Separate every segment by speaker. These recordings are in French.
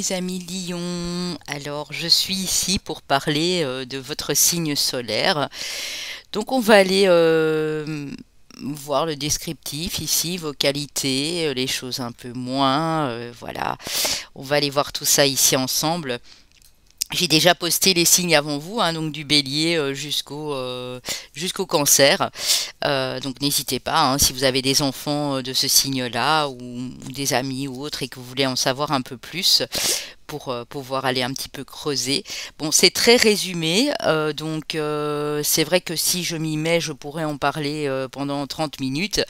Speaker 1: mes amis lions. Alors, je suis ici pour parler de votre signe solaire. Donc, on va aller voir le descriptif ici, vos qualités, les choses un peu moins. Voilà, on va aller voir tout ça ici ensemble. J'ai déjà posté les signes avant vous, hein, donc du bélier jusqu'au cancer. Donc n'hésitez pas, hein, si vous avez des enfants de ce signe-là ou des amis ou autres et que vous voulez en savoir un peu plus pour pouvoir aller un petit peu creuser. Bon, c'est très résumé, donc c'est vrai que si je m'y mets, je pourrais en parler pendant 30 minutes,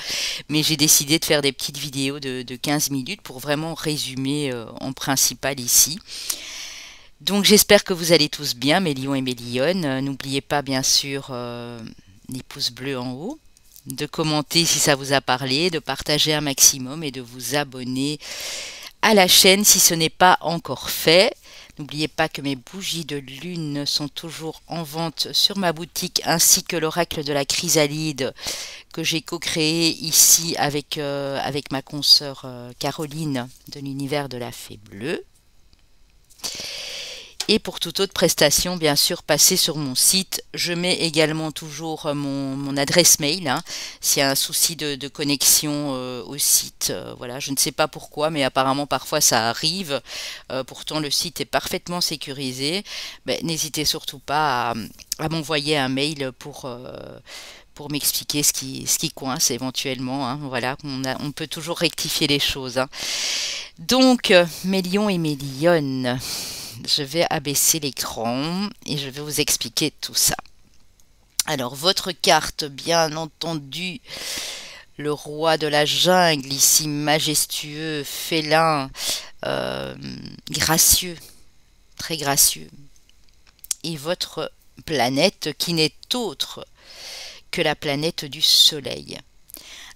Speaker 1: mais j'ai décidé de faire des petites vidéos de 15 minutes pour vraiment résumer en principal ici. Donc j'espère que vous allez tous bien, mes lions et mes lionnes. N'oubliez pas bien sûr les pouces bleus en haut, de commenter si ça vous a parlé, de partager un maximum et de vous abonner à la chaîne si ce n'est pas encore fait. N'oubliez pas que mes bougies de lune sont toujours en vente sur ma boutique ainsi que l'oracle de la chrysalide que j'ai co-créé ici avec ma consoeur Caroline de l'univers de la fée bleue. Et pour toute autre prestation, bien sûr, passez sur mon site. Je mets également toujours mon adresse mail, hein, s'il y a un souci de connexion au site. Voilà, je ne sais pas pourquoi, mais apparemment parfois ça arrive. Pourtant, le site est parfaitement sécurisé. N'hésitez surtout pas à m'envoyer un mail pour m'expliquer ce qui coince éventuellement. Hein. Voilà, on peut toujours rectifier les choses. Hein. Donc, mes lions et mes lionnes, je vais abaisser l'écran et je vais vous expliquer tout ça. Alors, votre carte, bien entendu, le roi de la jungle, ici majestueux, félin, gracieux, très gracieux. Et votre planète qui n'est autre que la planète du soleil.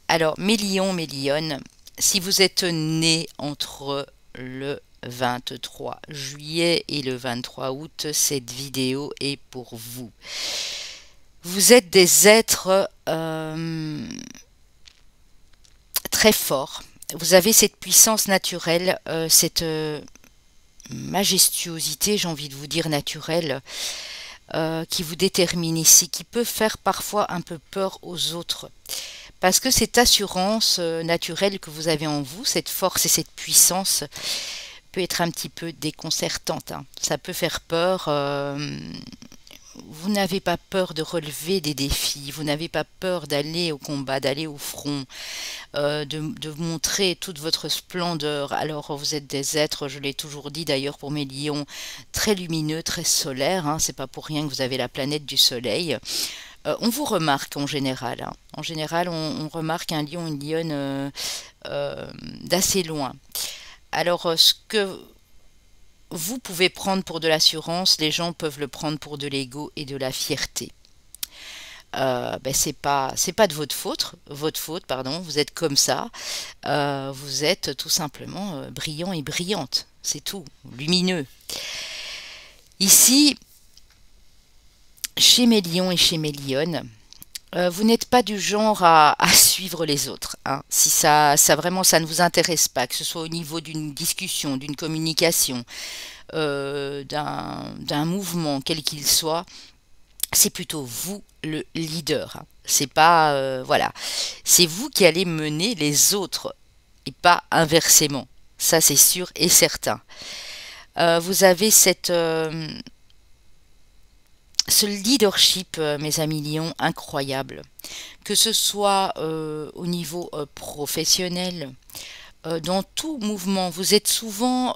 Speaker 1: Alors, mes lions, mes lionnes, si vous êtes nés entre le 23 juillet et le 23 août, cette vidéo est pour vous. Vous êtes des êtres très forts. Vous avez cette puissance naturelle, cette majestuosité, j'ai envie de vous dire naturelle, qui vous détermine ici, qui peut faire parfois un peu peur aux autres. Parce que cette assurance naturelle que vous avez en vous, cette force et cette puissance, peut être un petit peu déconcertante. Hein. Ça peut faire peur. Vous n'avez pas peur de relever des défis. Vous n'avez pas peur d'aller au combat, d'aller au front, de montrer toute votre splendeur. Alors vous êtes des êtres, je l'ai toujours dit d'ailleurs pour mes lions, très lumineux, très solaires. Hein. C'est pas pour rien que vous avez la planète du soleil. On vous remarque en général. Hein. En général, on remarque un lion, une lionne d'assez loin. Alors, ce que vous pouvez prendre pour de l'assurance, les gens peuvent le prendre pour de l'ego et de la fierté. C'est pas de votre faute, pardon. Vous êtes comme ça. Vous êtes tout simplement brillant et brillante. C'est tout, lumineux. Ici, chez mes lions et chez mes lionnes, vous n'êtes pas du genre à suivre les autres. Hein. Si ça vraiment, ça ne vous intéresse pas, que ce soit au niveau d'une discussion, d'une communication, d'un mouvement, quel qu'il soit, c'est plutôt vous le leader. Hein. C'est pas, voilà, c'est vous qui allez mener les autres et pas inversement. Ça, c'est sûr et certain. Vous avez ce leadership, mes amis lions, incroyable, que ce soit au niveau professionnel, dans tout mouvement, vous êtes souvent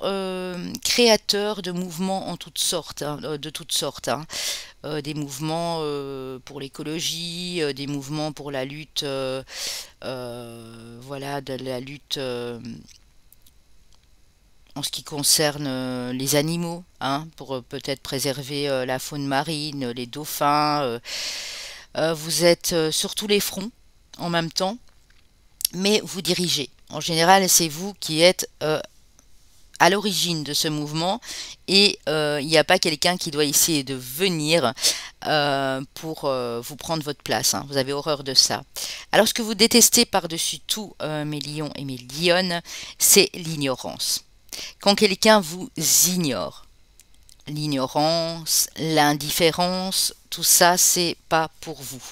Speaker 1: créateur de mouvements en toutes sortes, hein, de toutes sortes, hein. Des mouvements pour l'écologie, des mouvements pour la lutte, voilà, de la lutte en ce qui concerne les animaux, hein, pour peut-être préserver la faune marine, les dauphins. Vous êtes sur tous les fronts en même temps, mais vous dirigez. En général, c'est vous qui êtes à l'origine de ce mouvement et il n'y a pas quelqu'un qui doit essayer de venir pour vous prendre votre place. Hein. Vous avez horreur de ça. Alors, ce que vous détestez par-dessus tout, mes lions et mes lionnes, c'est l'ignorance. Quand quelqu'un vous ignore, l'ignorance, l'indifférence, tout ça, c'est pas pour vous.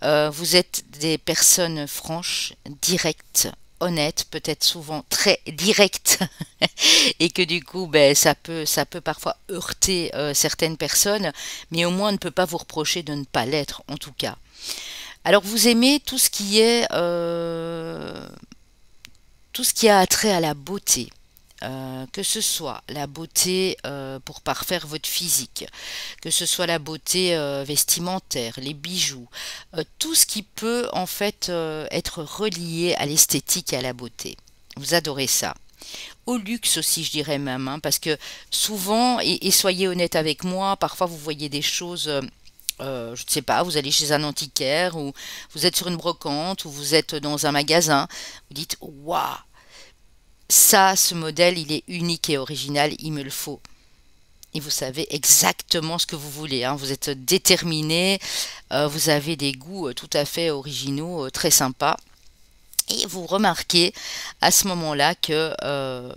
Speaker 1: Vous êtes des personnes franches, directes, honnêtes, peut-être souvent très directes, et que du coup, ben, ça peut parfois heurter certaines personnes, mais au moins on ne peut pas vous reprocher de ne pas l'être, en tout cas. Alors vous aimez tout ce qui a attrait à la beauté. Que ce soit la beauté pour parfaire votre physique, que ce soit la beauté vestimentaire, les bijoux, tout ce qui peut en fait être relié à l'esthétique et à la beauté. Vous adorez ça. Au luxe aussi, je dirais même, hein, parce que souvent, et soyez honnête avec moi, parfois vous voyez des choses, je ne sais pas, vous allez chez un antiquaire, ou vous êtes sur une brocante, ou vous êtes dans un magasin, vous dites, waouh, ça, ce modèle, il est unique et original, il me le faut. Et vous savez exactement ce que vous voulez, hein. Vous êtes déterminé, vous avez des goûts tout à fait originaux, très sympas. Et vous remarquez à ce moment-là que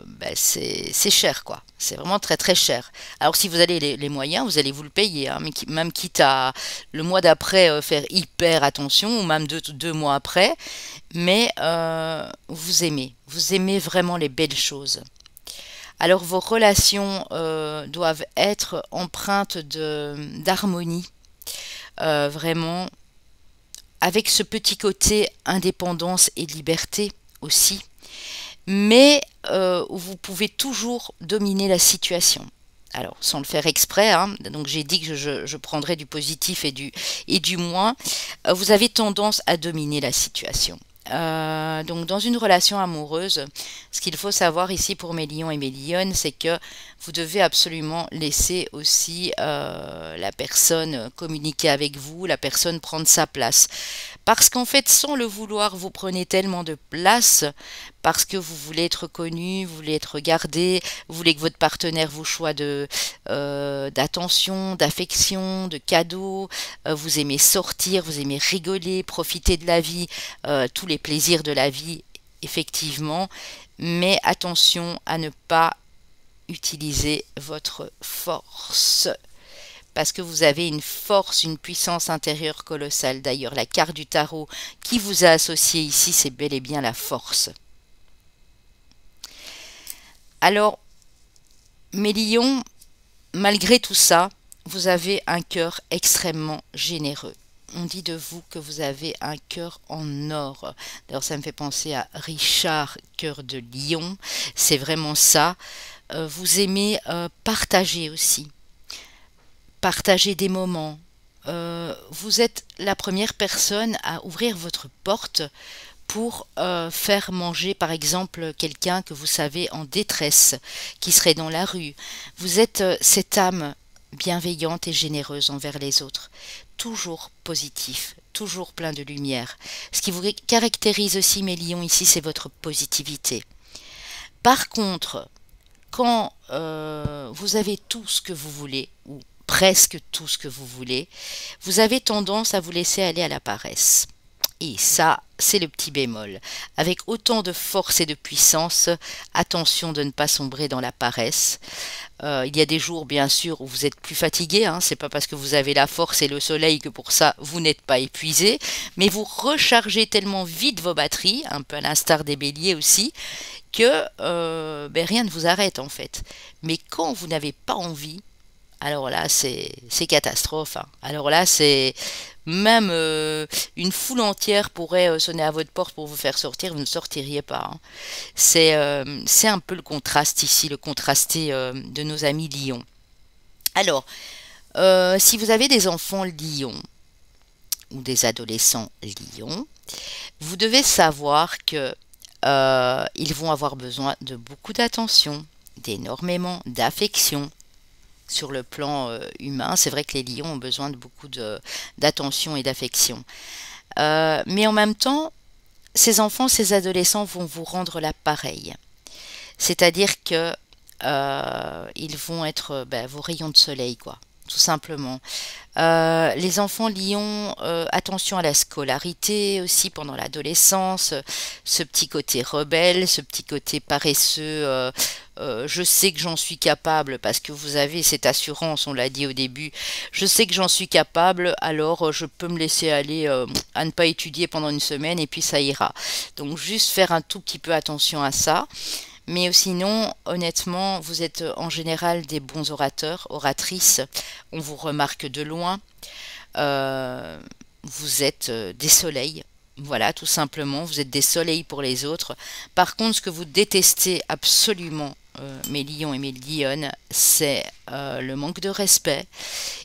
Speaker 1: ben, c'est cher, quoi. C'est vraiment très très cher. Alors si vous avez les moyens, vous allez vous le payer, hein, mais même quitte à le mois d'après faire hyper attention, ou même deux mois après, mais vous aimez vraiment les belles choses. Alors vos relations doivent être empreintes d'harmonie, vraiment avec ce petit côté indépendance et liberté aussi, mais où vous pouvez toujours dominer la situation. Alors, sans le faire exprès, hein, donc j'ai dit que je prendrais du positif et du moins, vous avez tendance à dominer la situation. Donc dans une relation amoureuse, ce qu'il faut savoir ici pour mes lions et mes lionnes, c'est que vous devez absolument laisser aussi la personne communiquer avec vous, la personne prendre sa place. Parce qu'en fait, sans le vouloir, vous prenez tellement de place parce que vous voulez être reconnu, vous voulez être regardé, vous voulez que votre partenaire vous choisit d'attention, d'affection, de cadeaux, vous aimez sortir, vous aimez rigoler, profiter de la vie, tous les plaisirs de la vie, effectivement, mais attention à ne pas utiliser votre force. Parce que vous avez une force, une puissance intérieure colossale. D'ailleurs, la carte du tarot qui vous a associé ici, c'est bel et bien la force. Alors, mes lions, malgré tout ça, vous avez un cœur extrêmement généreux. On dit de vous que vous avez un cœur en or. D'ailleurs, ça me fait penser à Richard, cœur de lion. C'est vraiment ça. Vous aimez partager aussi. Partager des moments. Vous êtes la première personne à ouvrir votre porte pour faire manger par exemple quelqu'un que vous savez en détresse, qui serait dans la rue. Vous êtes cette âme bienveillante et généreuse envers les autres, toujours positif, toujours plein de lumière. Ce qui vous caractérise aussi, mes lions, ici, c'est votre positivité. Par contre, quand vous avez tout ce que vous voulez, ou presque tout ce que vous voulez, vous avez tendance à vous laisser aller à la paresse. Et ça, c'est le petit bémol. Avec autant de force et de puissance, attention de ne pas sombrer dans la paresse. Il y a des jours, bien sûr, où vous êtes plus fatigué, hein. C'est pas parce que vous avez la force et le soleil que pour ça, vous n'êtes pas épuisé. Mais vous rechargez tellement vite vos batteries, un peu à l'instar des béliers aussi, que ben, rien ne vous arrête en fait. Mais quand vous n'avez pas envie, alors là, c'est catastrophe, hein. Alors là, c'est même une foule entière pourrait sonner à votre porte pour vous faire sortir, vous ne sortiriez pas, hein. C'est un peu le contraste ici, le contrasté de nos amis lions. Alors, si vous avez des enfants lions ou des adolescents lions, vous devez savoir que ils vont avoir besoin de beaucoup d'attention, d'énormément d'affection. Sur le plan humain, c'est vrai que les lions ont besoin de beaucoup d'attention et d'affection. Mais en même temps, ces enfants, ces adolescents vont vous rendre l'appareil. C'est-à-dire que ils vont être ben, vos rayons de soleil, quoi, tout simplement. Les enfants lions, attention à la scolarité aussi pendant l'adolescence, ce petit côté rebelle, ce petit côté paresseux. Je sais que j'en suis capable parce que vous avez cette assurance, on l'a dit au début. Je sais que j'en suis capable, alors je peux me laisser aller à ne pas étudier pendant une semaine et puis ça ira. Donc juste faire un tout petit peu attention à ça. Mais sinon, honnêtement, vous êtes en général des bons orateurs, oratrices. On vous remarque de loin. Euh, Vous êtes des soleils. Voilà, tout simplement. Vous êtes des soleils pour les autres. Par contre, ce que vous détestez absolument, mes lions et mes lionnes, c'est le manque de respect.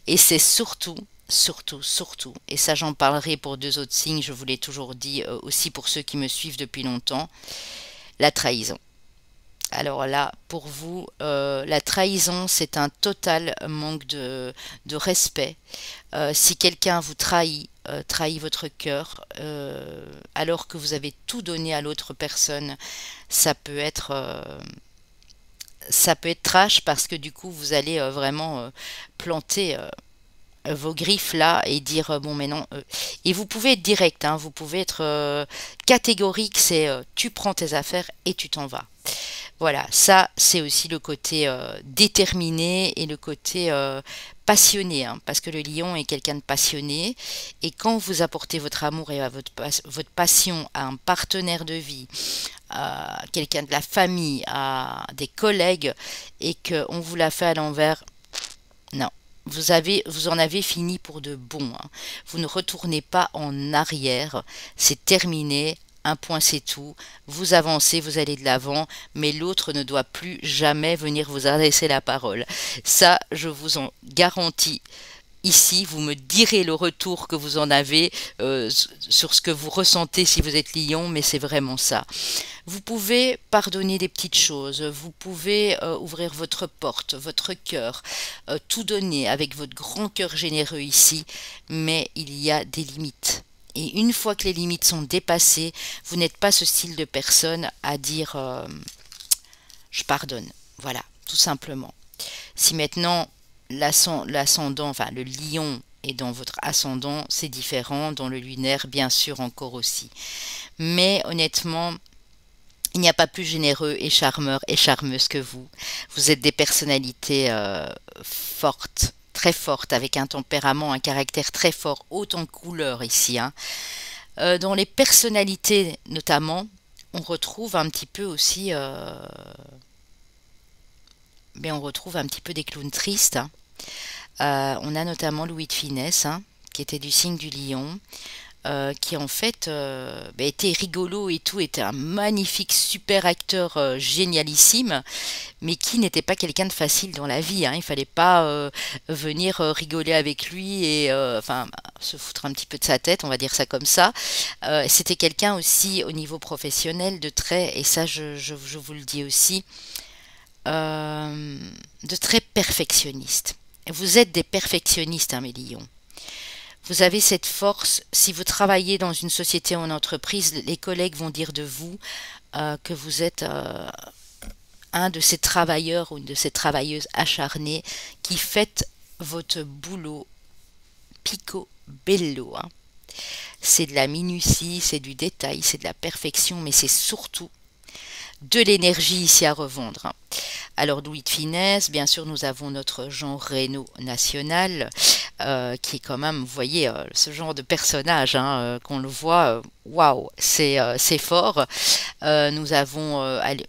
Speaker 1: Et c'est surtout, surtout, surtout, et ça j'en parlerai pour deux autres signes, je vous l'ai toujours dit aussi pour ceux qui me suivent depuis longtemps, la trahison. Alors là, pour vous, la trahison, c'est un total manque de respect. Si quelqu'un vous trahit, trahit votre cœur, alors que vous avez tout donné à l'autre personne, ça peut être, euh, ça peut être trash parce que du coup, vous allez vraiment planter vos griffes là et dire bon mais non et vous pouvez être direct hein, vous pouvez être catégorique, c'est tu prends tes affaires et tu t'en vas. Voilà, ça c'est aussi le côté déterminé et le côté passionné, hein, parce que le lion est quelqu'un de passionné et quand vous apportez votre amour et votre passion à un partenaire de vie, à quelqu'un de la famille, à des collègues et qu'on vous la fait à l'envers, non. Vous en avez fini pour de bon, hein. Vous ne retournez pas en arrière. C'est terminé. Un point, c'est tout. Vous avancez, vous allez de l'avant, mais l'autre ne doit plus jamais venir vous adresser la parole. Ça, je vous en garantis. Ici, vous me direz le retour que vous en avez sur ce que vous ressentez si vous êtes lion, mais c'est vraiment ça. Vous pouvez pardonner des petites choses, vous pouvez ouvrir votre porte, votre cœur, tout donner avec votre grand cœur généreux ici, mais il y a des limites. Et une fois que les limites sont dépassées, vous n'êtes pas ce style de personne à dire je pardonne. Voilà, tout simplement. Si maintenant l'ascendant, enfin le lion est dans votre ascendant, c'est différent, dans le lunaire, bien sûr, encore aussi. Mais honnêtement, il n'y a pas plus généreux et charmeur et charmeuse que vous. Vous êtes des personnalités fortes, très fortes, avec un tempérament, un caractère très fort, haut en couleur ici, hein. Dans les personnalités notamment, on retrouve un petit peu aussi, mais on retrouve un petit peu des clowns tristes, hein. On a notamment Louis de Funès, hein, qui était du signe du lion, qui en fait était rigolo et tout, était un magnifique super acteur génialissime, mais qui n'était pas quelqu'un de facile dans la vie, hein. Il fallait pas venir rigoler avec lui et enfin se foutre un petit peu de sa tête, on va dire ça comme ça. C'était quelqu'un aussi au niveau professionnel de très, et ça je vous le dis aussi, euh, de très perfectionniste. Vous êtes des perfectionnistes, hein, mes lions. Vous avez cette force, si vous travaillez dans une société ou une entreprise, les collègues vont dire de vous que vous êtes un de ces travailleurs ou une de ces travailleuses acharnées qui faites votre boulot picobello, hein. C'est de la minutie, c'est du détail, c'est de la perfection, mais c'est surtout de l'énergie ici à revendre, hein. Alors Louis de Funès, bien sûr, nous avons notre Jean Reno national, qui est quand même, vous voyez, ce genre de personnage, hein, qu'on le voit, waouh, c'est fort. Nous avons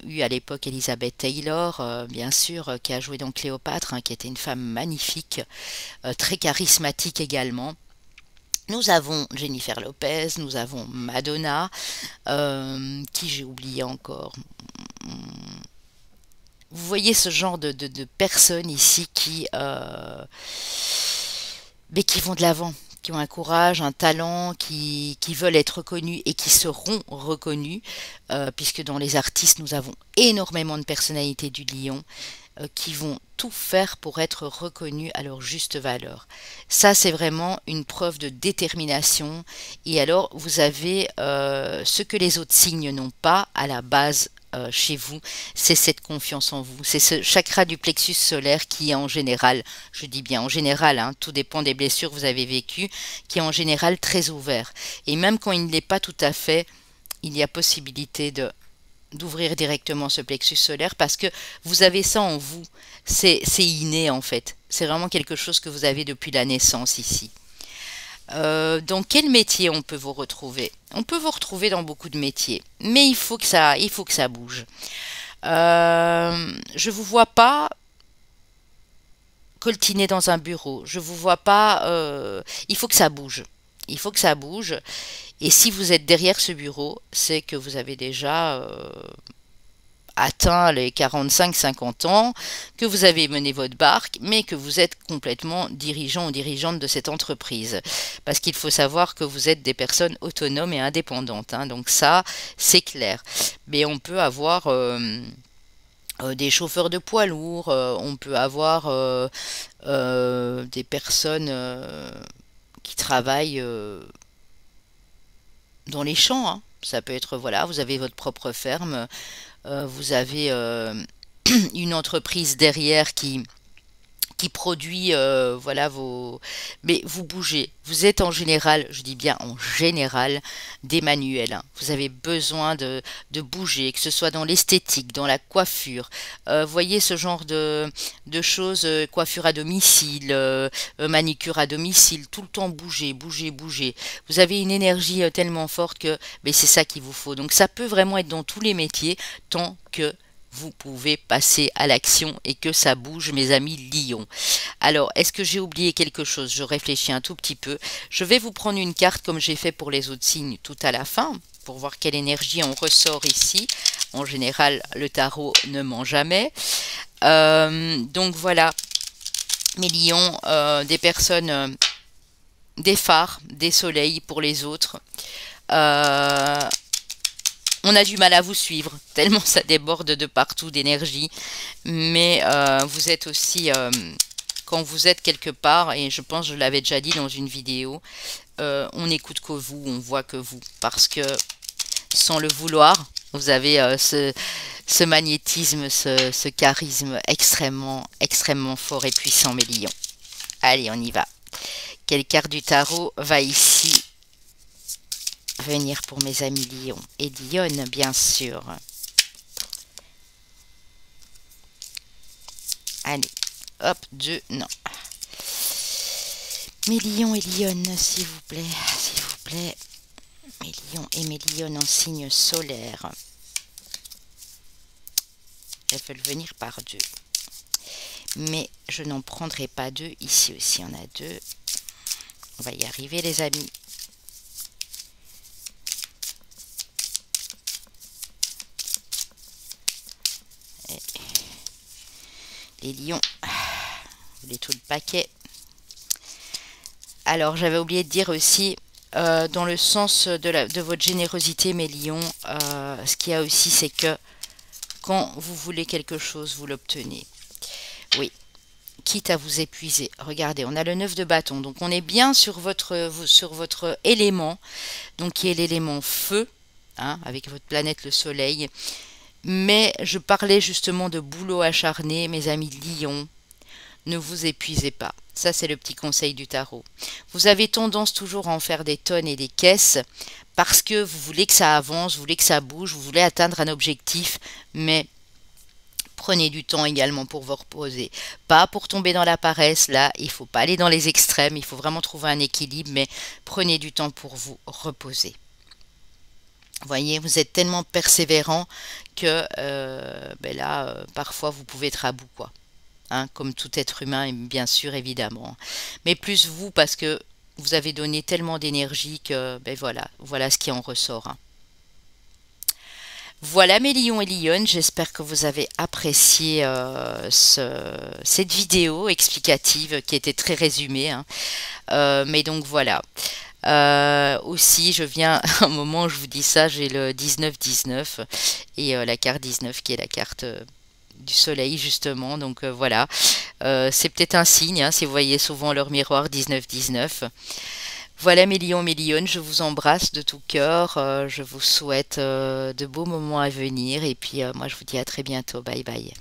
Speaker 1: eu à l'époque Elizabeth Taylor, bien sûr, qui a joué dans Cléopâtre, hein, qui était une femme magnifique, très charismatique également. Nous avons Jennifer Lopez, nous avons Madonna, qui j'ai oublié encore. Vous voyez ce genre de personnes ici mais qui vont de l'avant, qui ont un courage, un talent, qui veulent être reconnus et qui seront reconnus, puisque dans les artistes, nous avons énormément de personnalités du lion. qui vont tout faire pour être reconnus à leur juste valeur. Ça, c'est vraiment une preuve de détermination. Et alors, vous avez ce que les autres signes n'ont pas à la base chez vous, c'est cette confiance en vous. C'est ce chakra du plexus solaire qui est en général, je dis bien en général, hein, tout dépend des blessures que vous avez vécues, qui est en général très ouvert. Et même quand il ne l'est pas tout à fait, il y a possibilité d'ouvrir directement ce plexus solaire parce que vous avez ça en vous. C'est inné en fait. C'est vraiment quelque chose que vous avez depuis la naissance ici. Dans quel métier on peut vous retrouver? On peut vous retrouver dans beaucoup de métiers, mais il faut que ça bouge. Je vous vois pas coltiner dans un bureau. Je vous vois pas. Il faut que ça bouge. Il faut que ça bouge. Et si vous êtes derrière ce bureau, c'est que vous avez déjà atteint les 45-50 ans, que vous avez mené votre barque, mais que vous êtes complètement dirigeant ou dirigeante de cette entreprise. Parce qu'il faut savoir que vous êtes des personnes autonomes et indépendantes, hein, donc ça, c'est clair. Mais on peut avoir des chauffeurs de poids lourds, on peut avoir des personnes qui travaillent dans les champs, hein. Ça peut être, voilà, vous avez votre propre ferme, vous avez une entreprise derrière qui produit, voilà, vos... Mais vous bougez. Vous êtes en général, je dis bien en général, des manuels, hein. Vous avez besoin de bouger, que ce soit dans l'esthétique, dans la coiffure. Voyez ce genre de choses, coiffure à domicile, manicure à domicile, tout le temps bouger, bouger, bouger. Vous avez une énergie tellement forte que mais c'est ça qu'il vous faut. Donc ça peut vraiment être dans tous les métiers, tant que vous pouvez passer à l'action et que ça bouge, mes amis lions. Alors, est-ce que j'ai oublié quelque chose? Je réfléchis un tout petit peu. Je vais vous prendre une carte comme j'ai fait pour les autres signes tout à la fin, pour voir quelle énergie on ressort ici. En général, le tarot ne ment jamais. Donc voilà, mes lions, des personnes, des phares, des soleils pour les autres. On a du mal à vous suivre, tellement ça déborde de partout d'énergie. Mais vous êtes aussi, quand vous êtes quelque part, et je pense que je l'avais déjà dit dans une vidéo, on n'écoute que vous, on voit que vous. Parce que sans le vouloir, vous avez ce magnétisme, ce charisme extrêmement, extrêmement fort et puissant, mes lions. Allez, on y va. Quelle carte du tarot va ici venir pour mes amis lions et lionnes, bien sûr. Allez, hop, 2, non. Mes lions et lionnes, s'il vous plaît, s'il vous plaît. Mes lions et mes lionnes en signe solaire. Elles veulent venir par 2. Mais je n'en prendrai pas 2. Ici aussi, on a 2. On va y arriver, les amis. Les lions, vous voulez tout le paquet. Alors, j'avais oublié de dire aussi, dans le sens de votre générosité, mes lions, ce qu'il y a aussi, c'est que quand vous voulez quelque chose, vous l'obtenez. Oui, quitte à vous épuiser. Regardez, on a le 9 de bâton, donc on est bien sur votre élément, donc qui est l'élément feu, hein, avec votre planète, le soleil. Mais je parlais justement de boulot acharné, mes amis lions. Ne vous épuisez pas. Ça, c'est le petit conseil du tarot. Vous avez tendance toujours à en faire des tonnes et des caisses parce que vous voulez que ça avance, vous voulez que ça bouge, vous voulez atteindre un objectif, mais prenez du temps également pour vous reposer. Pas pour tomber dans la paresse, là, il ne faut pas aller dans les extrêmes, il faut vraiment trouver un équilibre, mais prenez du temps pour vous reposer. Vous voyez, vous êtes tellement persévérant que ben là, parfois, vous pouvez être à bout, quoi. Hein, comme tout être humain, bien sûr, évidemment. Mais plus vous, parce que vous avez donné tellement d'énergie que, ben voilà, voilà ce qui en ressort. Hein. Voilà mes lions et lionnes, j'espère que vous avez apprécié cette vidéo explicative qui était très résumée. Hein. Mais donc voilà. Aussi, je viens, à un moment où je vous dis ça, j'ai le 19-19 et la carte 19 qui est la carte du soleil justement. Donc voilà. C'est peut-être un signe, hein, si vous voyez souvent leur miroir 19-19. Voilà mes lions, mes lionnes, je vous embrasse de tout cœur. Je vous souhaite de beaux moments à venir. Et puis moi je vous dis à très bientôt. Bye bye.